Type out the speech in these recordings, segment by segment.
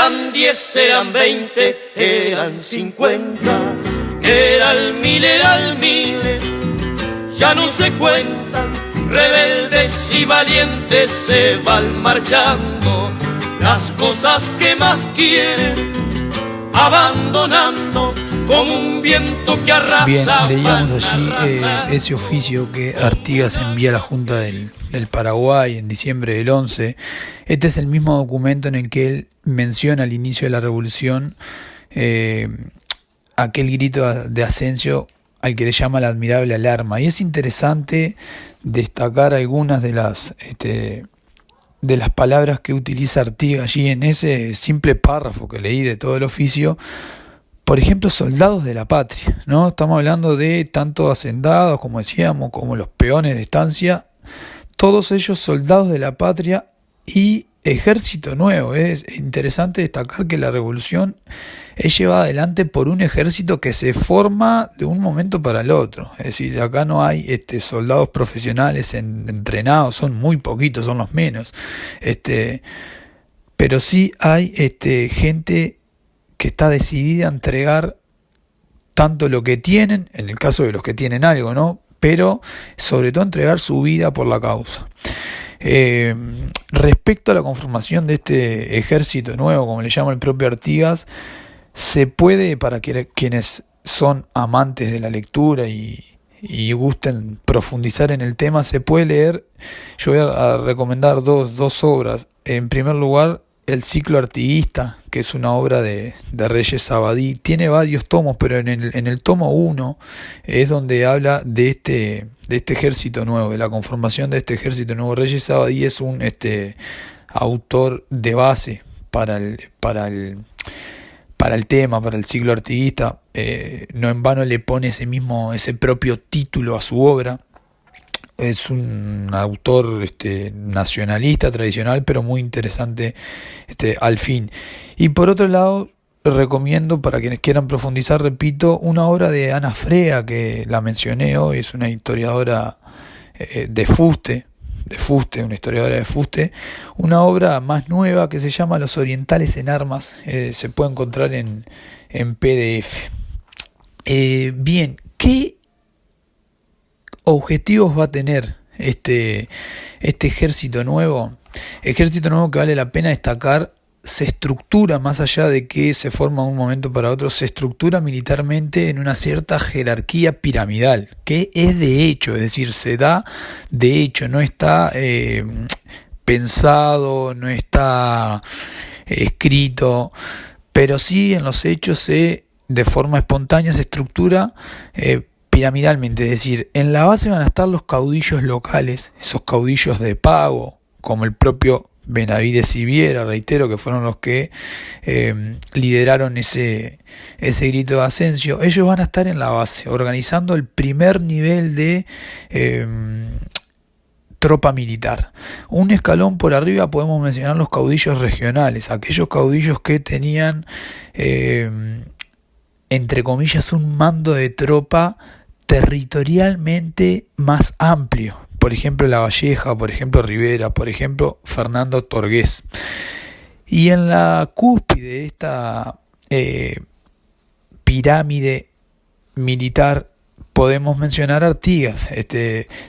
eran 10, eran 20, eran 50, eran miles, ya no se cuentan, rebeldes y valientes se van marchando, las cosas que más quieren, abandonando como un viento que arrasa. Bien, leíamos allí ese oficio que Artigas envía a la Junta del Paraguay en diciembre del 11. Este es el mismo documento en el que él menciona al inicio de la revolución aquel grito de Asensio al que le llama la admirable alarma. Y es interesante destacar algunas de las palabras que utiliza Artigas allí en ese simple párrafo que leí de todo el oficio. Por ejemplo, soldados de la patria, ¿no? Estamos hablando de tanto hacendados, como decíamos, como los peones de estancia, todos ellos soldados de la patria y ejército nuevo. Es interesante destacar que la revolución es llevada adelante por un ejército que se forma de un momento para el otro. Es decir, acá no hay soldados profesionales entrenados, son muy poquitos, son los menos. Pero sí hay gente que está decidida a entregar tanto lo que tienen, en el caso de los que tienen algo, ¿no? Pero sobre todo entregar su vida por la causa. Respecto a la conformación de este ejército nuevo, como le llama el propio Artigas, se puede, para quienes son amantes de la lectura y gusten profundizar en el tema, se puede leer. Yo voy a recomendar dos obras. En primer lugar, El ciclo artiguista, que es una obra de Reyes Sabadí. Tiene varios tomos, pero en el tomo 1 es donde habla de este ejército nuevo, de la conformación de este ejército nuevo. Reyes Sabadí es un autor de base para el tema, para el ciclo artiguista. No en vano le pone ese propio título a su obra. Es un autor nacionalista, tradicional, pero muy interesante al fin. Y por otro lado, recomiendo, para quienes quieran profundizar, repito, una obra de Ana Frea, que la mencioné hoy. Es una historiadora de fuste, una historiadora de fuste. Una obra más nueva que se llama Los Orientales en Armas. Se puede encontrar en PDF. Bien, ¿qué objetivos va a tener este ejército nuevo? Ejército nuevo que vale la pena destacar. Se estructura, más allá de que se forma de un momento para otro, se estructura militarmente en una cierta jerarquía piramidal, que es de hecho, es decir, se da de hecho, no está pensado, no está escrito, pero sí en los hechos de forma espontánea se estructura piramidalmente. Es decir, en la base van a estar los caudillos locales, esos caudillos de pago, como el propio Benavides y Viera, reitero, que fueron los que lideraron ese grito de Asensio. Ellos van a estar en la base, organizando el primer nivel de tropa militar. Un escalón por arriba podemos mencionar los caudillos regionales, aquellos caudillos que tenían, entre comillas, un mando de tropa territorialmente más amplio. Por ejemplo, La Valleja, por ejemplo, Rivera, por ejemplo, Fernando Torgués. Y en la cúspide de esta pirámide militar podemos mencionar a Artigas,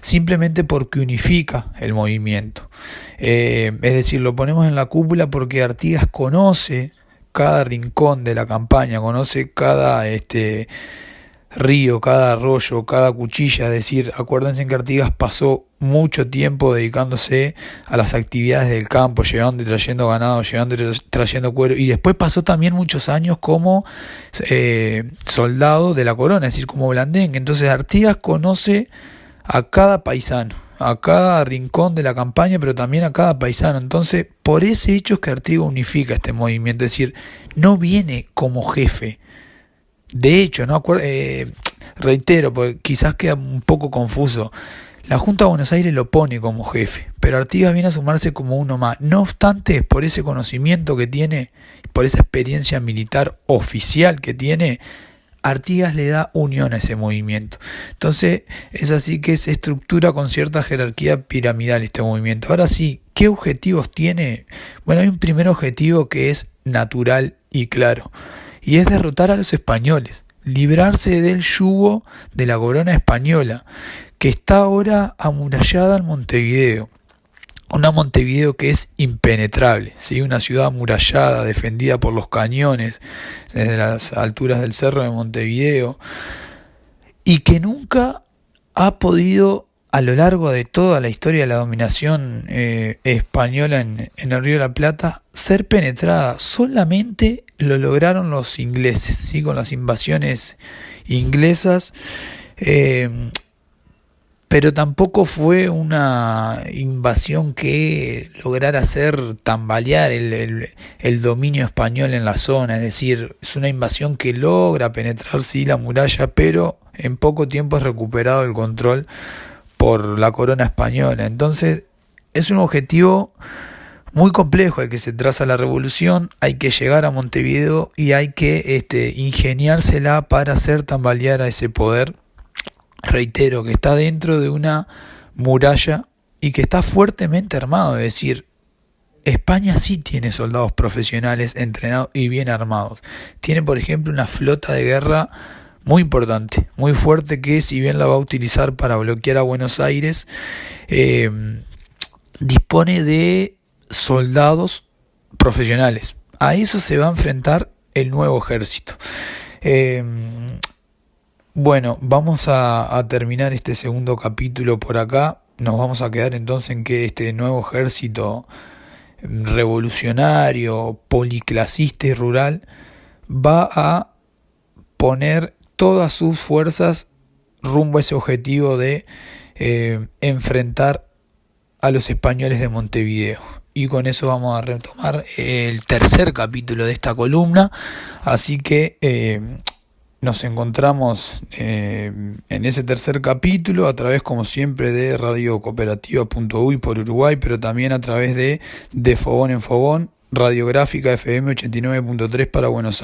simplemente porque unifica el movimiento. Es decir, lo ponemos en la cúpula porque Artigas conoce cada rincón de la campaña, conoce cada río, cada arroyo, cada cuchilla. Es decir, acuérdense que Artigas pasó mucho tiempo dedicándose a las actividades del campo, llevando y trayendo ganado, llevando y trayendo cuero, y después pasó también muchos años como soldado de la corona, es decir, como blandengue. Entonces Artigas conoce a cada paisano, a cada rincón de la campaña, pero también a cada paisano. Entonces, por ese hecho es que Artigas unifica este movimiento, es decir, no viene como jefe. De hecho, no reitero, porque quizás queda un poco confuso, la Junta de Buenos Aires lo pone como jefe, pero Artigas viene a sumarse como uno más. No obstante, por ese conocimiento que tiene, por esa experiencia militar oficial que tiene, Artigas le da unión a ese movimiento. Entonces es así que se estructura con cierta jerarquía piramidal este movimiento. Ahora sí, ¿qué objetivos tiene? Bueno, hay un primer objetivo que es natural y claro, y es derrotar a los españoles, librarse del yugo de la corona española, que está ahora amurallada en Montevideo. Una Montevideo que es impenetrable, ¿sí? Una ciudad amurallada, defendida por los cañones desde las alturas del cerro de Montevideo, y que nunca ha podido, a lo largo de toda la historia de la dominación española en el Río de la Plata, ser penetrada. Solamente lo lograron los ingleses, ¿sí? Con las invasiones inglesas, pero tampoco fue una invasión que lograra hacer tambalear el dominio español en la zona. Es decir, es una invasión que logra penetrar, sí, la muralla, pero en poco tiempo es recuperado el control por la corona española. Entonces es un objetivo muy complejo el que se traza la revolución. Hay que llegar a Montevideo y hay que ingeniársela para hacer tambalear a ese poder. Reitero, que está dentro de una muralla y que está fuertemente armado. Es decir, España sí tiene soldados profesionales entrenados y bien armados. Tiene, por ejemplo, una flota de guerra muy importante, muy fuerte, que si bien la va a utilizar para bloquear a Buenos Aires, dispone de soldados profesionales. A eso se va a enfrentar el nuevo ejército. Bueno, vamos a terminar este segundo capítulo por acá. Nos vamos a quedar entonces en que este nuevo ejército revolucionario, policlasista y rural va a poner todas sus fuerzas rumbo a ese objetivo de enfrentar a los españoles de Montevideo. Y con eso vamos a retomar el tercer capítulo de esta columna. Así que nos encontramos en ese tercer capítulo a través, como siempre, de radiocooperativa.uy por Uruguay, pero también a través de Fogón en Fogón, Radiográfica FM 89.3 para Buenos Aires.